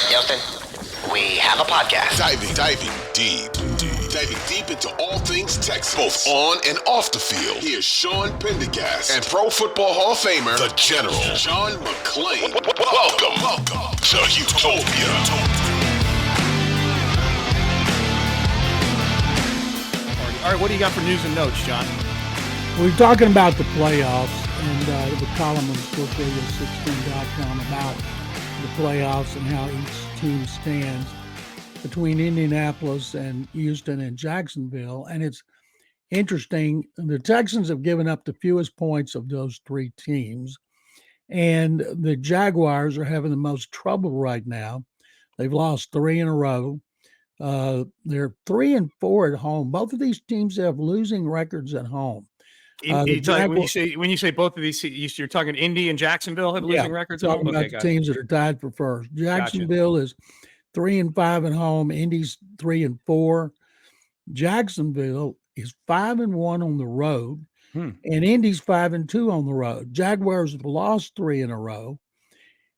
Houston, we have a podcast. Diving deep into all things Texans, both on and off the field. Here's Sean Pendergast and Pro Football Hall of Famer, the General, John McClain. Welcome to Houtopia. All right, what do you got for news and notes, John? We're talking about the playoffs, and the column on sportsradio16.com about the playoffs and how each team stands between Indianapolis and Houston and Jacksonville. And it's interesting, the Texans have given up the fewest points of those three teams, and the Jaguars are having the most trouble right now. They've lost three in a row. They're 3-4 at home. Both of these teams have losing records at home. When you say both of these, you're talking Indy and Jacksonville have losing records. Talking about the teams that are tied for first. Jacksonville is 3-5 at home. Indy's 3-4. Jacksonville is 5-1 on the road, and Indy's 5-2 on the road. Jaguars have lost three in a row.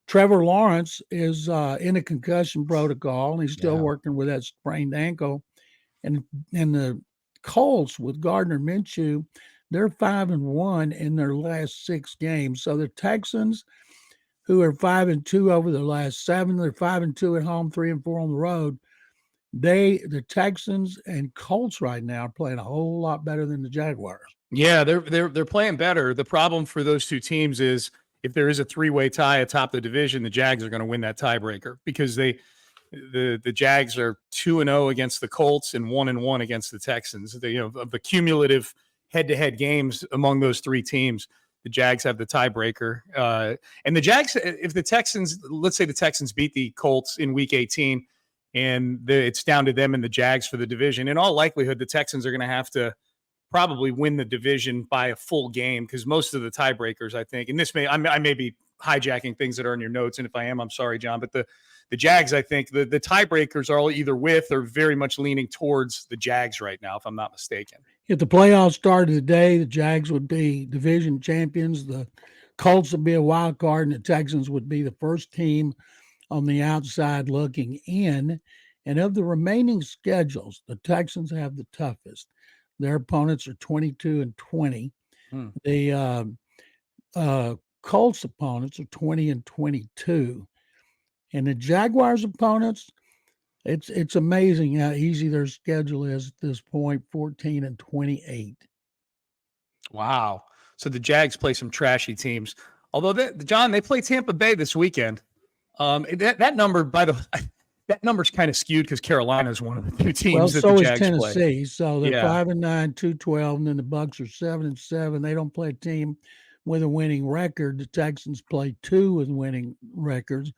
Trevor Lawrence is in a concussion protocol, and he's still working with that sprained ankle. And the Colts with Gardner Minshew, they're 5-1 in their last 6 games. So the Texans, who are 5-2 over their last 7, they're 5-2 at home, 3-4 on the road. The Texans and Colts right now are playing a whole lot better than the Jaguars. Yeah, they're playing better. The problem for those two teams is if there is a 3-way tie atop the division, the Jags are going to win that tiebreaker because the Jags are 2-0 against the Colts and 1-1 against the Texans. Of the cumulative head-to-head games among those three teams, the Jags have the tiebreaker. And the Jags, if the Texans, let's say the Texans beat the Colts in Week 18, and it's down to them and the Jags for the division, in all likelihood, the Texans are going to have to probably win the division by a full game because most of the tiebreakers, I think, and I may be hijacking things that are in your notes, and if I am, I'm sorry, John, but the Jags, I think the tiebreakers are all either with or very much leaning towards the Jags right now, if I'm not mistaken. If the playoffs started today, the Jags would be division champions. The Colts would be a wild card, and the Texans would be the first team on the outside looking in. And of the remaining schedules, the Texans have the toughest. Their opponents are 22-20. The Colts opponents are 20-22. And the Jaguars opponents, it's amazing how easy their schedule is at this point, 14-28. Wow. So the Jags play some trashy teams. Although, John, they play Tampa Bay this weekend. That number, that number's kind of skewed because Carolina is one of the two teams that the Jags play. So is Tennessee. So they're 5-9, 2-12, and then the Bucs are 7-7. They don't play a team with a winning record. The Texans play 2 with winning records,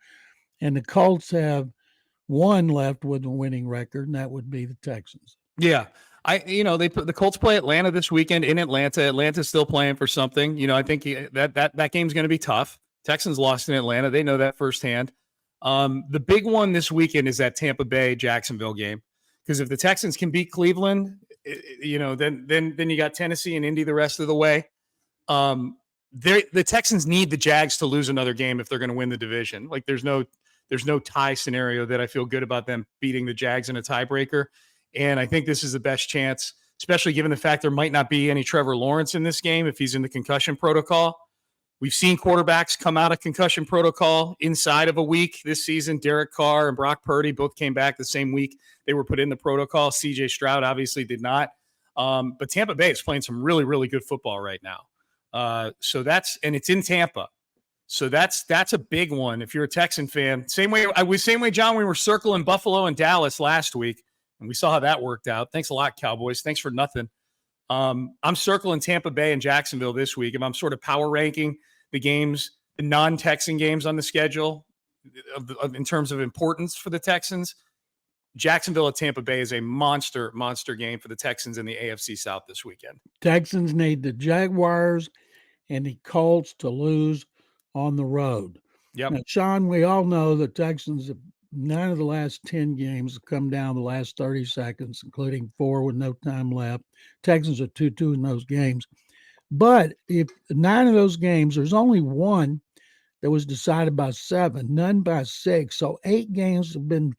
and the Colts have 1 left with a winning record, and that would be the Texans. Yeah. The Colts play Atlanta this weekend in Atlanta. Atlanta's still playing for something. I think that game's going to be tough. Texans lost in Atlanta. They know that firsthand. The big one this weekend is that Tampa Bay Jacksonville game, because if the Texans can beat Cleveland, then you got Tennessee and Indy the rest of the way. The Texans need the Jags to lose another game if they're going to win the division. Like there's no tie scenario that I feel good about them beating the Jags in a tiebreaker. And I think this is the best chance, especially given the fact there might not be any Trevor Lawrence in this game if he's in the concussion protocol. We've seen quarterbacks come out of concussion protocol inside of a week this season. Derek Carr and Brock Purdy both came back the same week they were put in the protocol. C.J. Stroud obviously did not. But Tampa Bay is playing some really, really good football right now. And it's in Tampa. So that's a big one if you're a Texan fan. Same way, John, we were circling Buffalo and Dallas last week, and we saw how that worked out. Thanks a lot, Cowboys. Thanks for nothing. I'm circling Tampa Bay and Jacksonville this week. If I'm sort of power ranking the games, the non-Texan games on the schedule in terms of importance for the Texans, Jacksonville at Tampa Bay is a monster game for the Texans in the AFC South this weekend. Texans need the Jaguars and the Colts to lose on the road. Yep. Now, Sean, we all know the Texans, 9 of the last 10 games have come down the last 30 seconds, including 4 with no time left. Texans are 2-2 in those games. But if 9 of those games, there's only one that was decided by 7, none by 6. So 8 games have been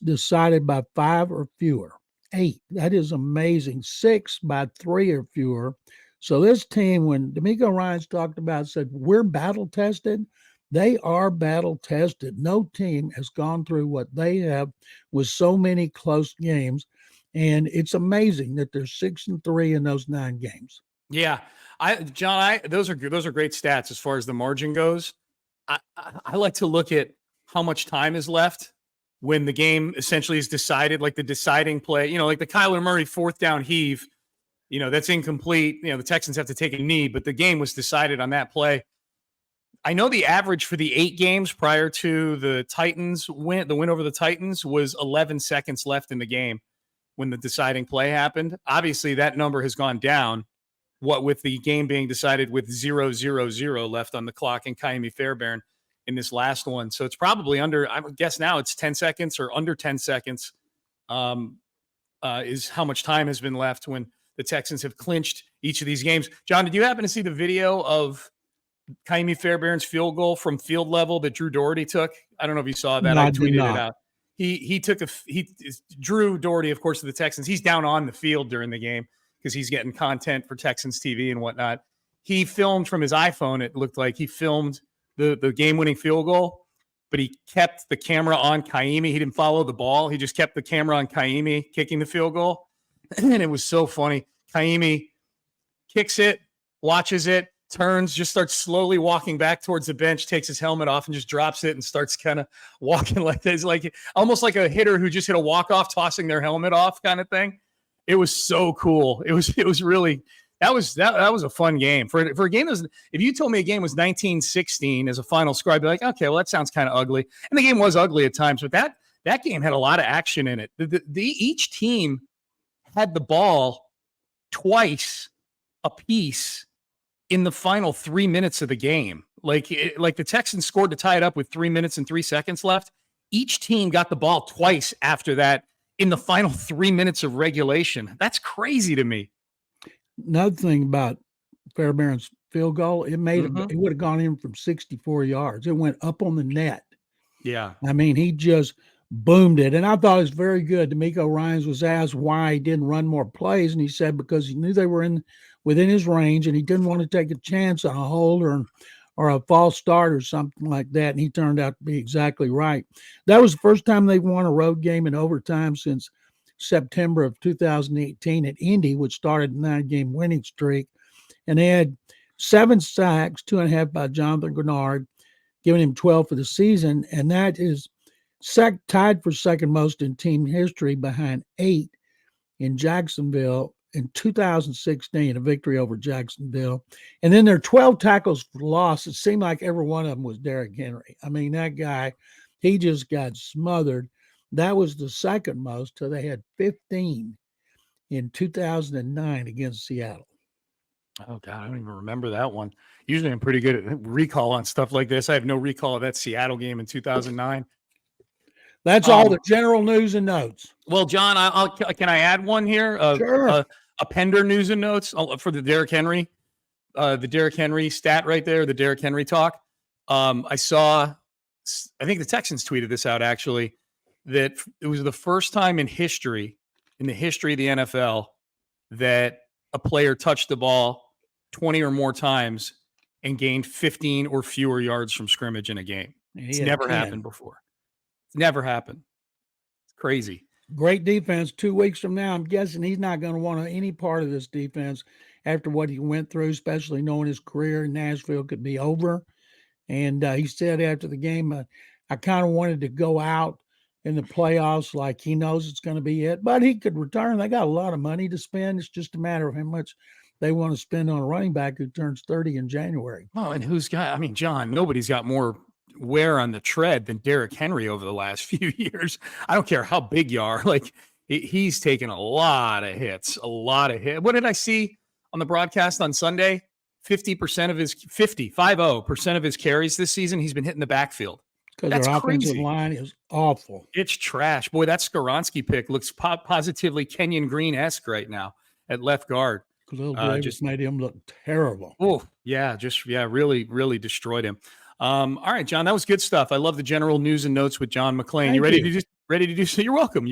decided by 5 or fewer. 8. That is amazing. 6 by 3 or fewer. So this team, when D'Amico Ryans talked about, said, we're battle tested. They are battle tested. No team has gone through what they have with so many close games. And it's amazing that they're 6-3 in those 9 games. Yeah. John, those are great stats as far as the margin goes. I like to look at how much time is left when the game essentially is decided, like the deciding play, like the Kyler Murray 4th down heave, that's incomplete. The Texans have to take a knee, but the game was decided on that play. I know the average for the 8 games prior to the win over the Titans was 11 seconds left in the game when the deciding play happened. Obviously, that number has gone down, with the game being decided with 0-0-0 left on the clock in Kiami Fairbairn in this last one. So it's probably under, I would guess now it's 10 seconds or under 10 seconds is how much time has been left when the Texans have clinched each of these games. John, did you happen to see the video of Kiami Fairbairn's field goal from field level that Drew Doherty took? I don't know if you saw that. No, I tweeted it out. Drew Doherty, of course, of the Texans. He's down on the field during the game because he's getting content for Texans TV and whatnot. He filmed from his iPhone. It looked like he filmed the game-winning field goal, but he kept the camera on Kiami. He didn't follow the ball. He just kept the camera on Kiami kicking the field goal. And it was so funny. Kiami kicks it, watches it, turns, just starts slowly walking back towards the bench, takes his helmet off and just drops it and starts kind of walking like this, like almost like a hitter who just hit a walk-off, tossing their helmet off kind of thing. It was so cool. It was really, that was a fun game. For a game that was, if you told me a game was 19-16 as a final score, I'd be like, okay, well, that sounds kind of ugly. And the game was ugly at times, but that game had a lot of action in it. Each team had the ball twice a piece in the final 3 minutes of the game. Like the Texans scored to tie it up with 3 minutes and 3 seconds left. Each team got the ball twice after that in the final 3 minutes of regulation. That's crazy to me. Another thing about Fairbairn's field goal, it would have gone in from 64 yards. It went up on the net. Yeah. I mean, he just boomed it. And I thought it was very good. D'Amico Ryans was asked why he didn't run more plays. And he said because he knew they were within his range and he didn't want to take a chance on a hold or a false start or something like that. And he turned out to be exactly right. That was the first time they've won a road game in overtime since September of 2018 at Indy, which started a 9-game winning streak. And they had 7 sacks, 2.5 by Jonathan Grenard, giving him 12 for the season. And that is tied for second most in team history behind 8 in Jacksonville in 2016, a victory over Jacksonville. And then there are 12 tackles for loss. It seemed like every one of them was Derrick Henry. I mean, that guy, he just got smothered. That was the second most. So they had 15 in 2009 against Seattle. Oh, God, I don't even remember that one. Usually I'm pretty good at recall on stuff like this. I have no recall of that Seattle game in 2009. That's all the general news and notes. Well, John, can I add one here? Sure. A Pender news and notes for the Derrick Henry stat right there, the Derrick Henry talk. I think the Texans tweeted this out actually, that it was the first time in the history of the NFL that a player touched the ball 20 or more times and gained 15 or fewer yards from scrimmage in a game. It's never happened before. It's never happened. It's crazy. Great defense. 2 weeks from now, I'm guessing he's not going to want any part of this defense after what he went through, especially knowing his career in Nashville could be over. And he said after the game, I kind of wanted to go out in the playoffs like he knows it's going to be it, but he could return. They got a lot of money to spend. It's just a matter of how much they want to spend on a running back who turns 30 in January. Oh, and John, nobody's got more wear on the tread than Derrick Henry over the last few years. I don't care how big you are. Like he's taken a lot of hits. What did I see on the broadcast on Sunday? 50% of his 50% of his carries this season, he's been hitting the backfield. Because their offensive line is awful. It's trash. Boy, that Skoronski pick looks positively Kenyon Green-esque right now at left guard. Khalil Davis just made him look terrible. Oh, yeah, really, really destroyed him. All right, John, that was good stuff. I love the general news and notes with John McClain. You ready to do so? You're welcome.